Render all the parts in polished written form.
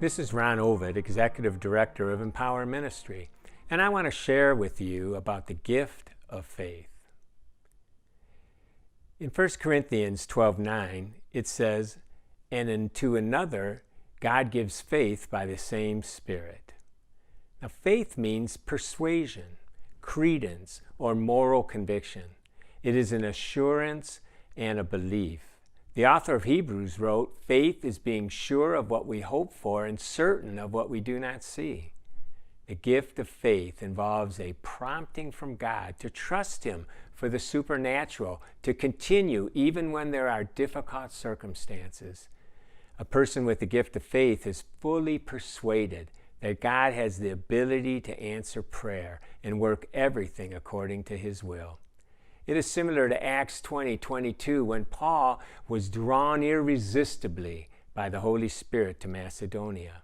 This is Ron Ovitt, Executive Director of Empower Ministry, and I want to share with you about the gift of faith. In 1 Corinthians 12:9, it says, "And unto another God gives faith by the same Spirit." Now, faith means persuasion, credence, or moral conviction. It is an assurance and a belief. The author of Hebrews wrote, "Faith is being sure of what we hope for and certain of what we do not see." The gift of faith involves a prompting from God to trust Him for the supernatural, to continue even when there are difficult circumstances. A person with the gift of faith is fully persuaded that God has the ability to answer prayer and work everything according to His will. It is similar to Acts 20:22 when Paul was drawn irresistibly by the Holy Spirit to Macedonia.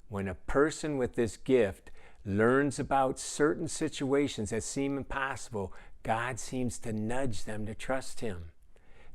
When a person with this gift learns about certain situations that seem impossible, God seems to nudge them to trust Him.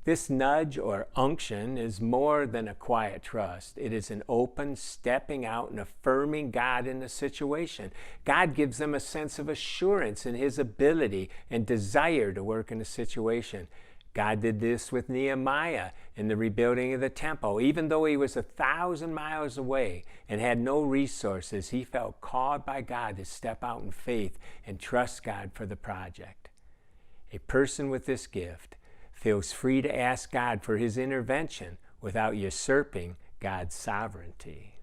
This nudge or unction is more than a quiet trust. It is an open stepping out and affirming God in the situation. God gives them a sense of assurance in His ability and desire to work in the situation. God did this with Nehemiah in the rebuilding of the temple. Even though he was 1,000 miles away and had no resources, he felt called by God to step out in faith and trust God for the project. A person with this gift feels free to ask God for His intervention without usurping God's sovereignty.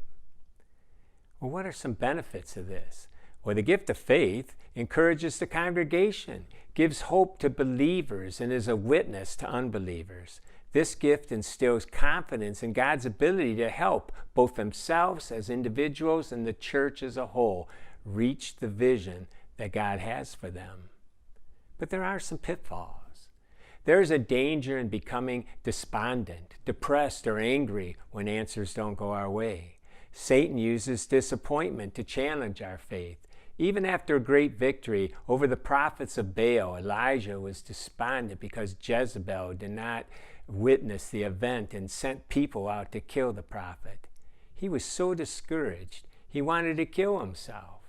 Well, what are some benefits of this? Well, the gift of faith encourages the congregation, gives hope to believers, and is a witness to unbelievers. This gift instills confidence in God's ability to help both themselves as individuals and the church as a whole reach the vision that God has for them. But there are some pitfalls. There is a danger in becoming despondent, depressed, or angry when answers don't go our way. Satan uses disappointment to challenge our faith. Even after a great victory over the prophets of Baal, Elijah was despondent because Jezebel did not witness the event and sent people out to kill the prophet. He was so discouraged, he wanted to kill himself.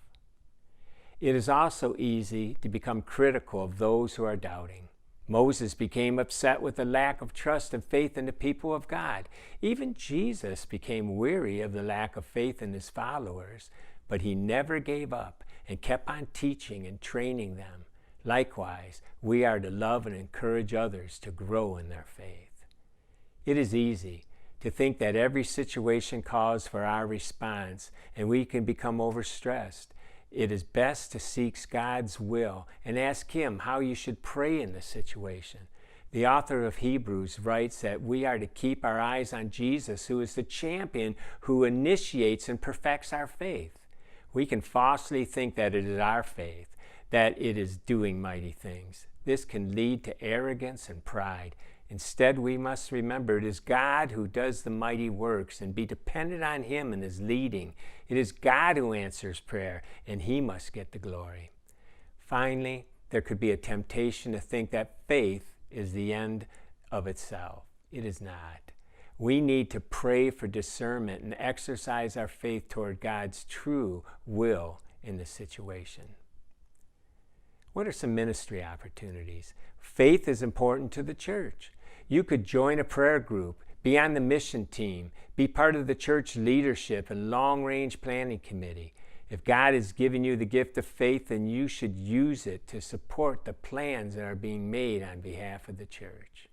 It is also easy to become critical of those who are doubting. Moses became upset with the lack of trust and faith in the people of God. Even Jesus became weary of the lack of faith in His followers, but He never gave up and kept on teaching and training them. Likewise, we are to love and encourage others to grow in their faith. It is easy to think that every situation calls for our response and we can become overstressed. It is best to seek God's will and ask Him how you should pray in the situation. The author of Hebrews writes that we are to keep our eyes on Jesus, who is the champion who initiates and perfects our faith. We can falsely think that it is our faith, that it is doing mighty things. This can lead to arrogance and pride. Instead, we must remember it is God who does the mighty works and be dependent on Him in His leading. It is God who answers prayer, and He must get the glory. Finally, there could be a temptation to think that faith is the end of itself. It is not. We need to pray for discernment and exercise our faith toward God's true will in the situation. What are some ministry opportunities? Faith is important to the church. You could join a prayer group, be on the mission team, be part of the church leadership and long-range planning committee. If God has given you the gift of faith, then you should use it to support the plans that are being made on behalf of the church.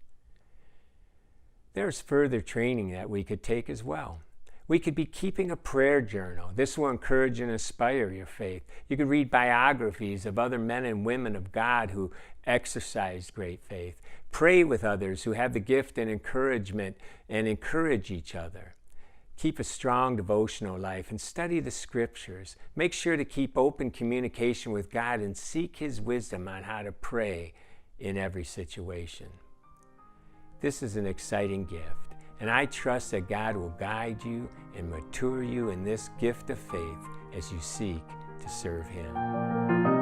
There's further training that we could take as well. We could be keeping a prayer journal. This will encourage and inspire your faith. You could read biographies of other men and women of God who exercised great faith. Pray with others who have the gift and encouragement and encourage each other. Keep a strong devotional life and study the scriptures. Make sure to keep open communication with God and seek His wisdom on how to pray in every situation. This is an exciting gift, and I trust that God will guide you and mature you in this gift of faith as you seek to serve Him.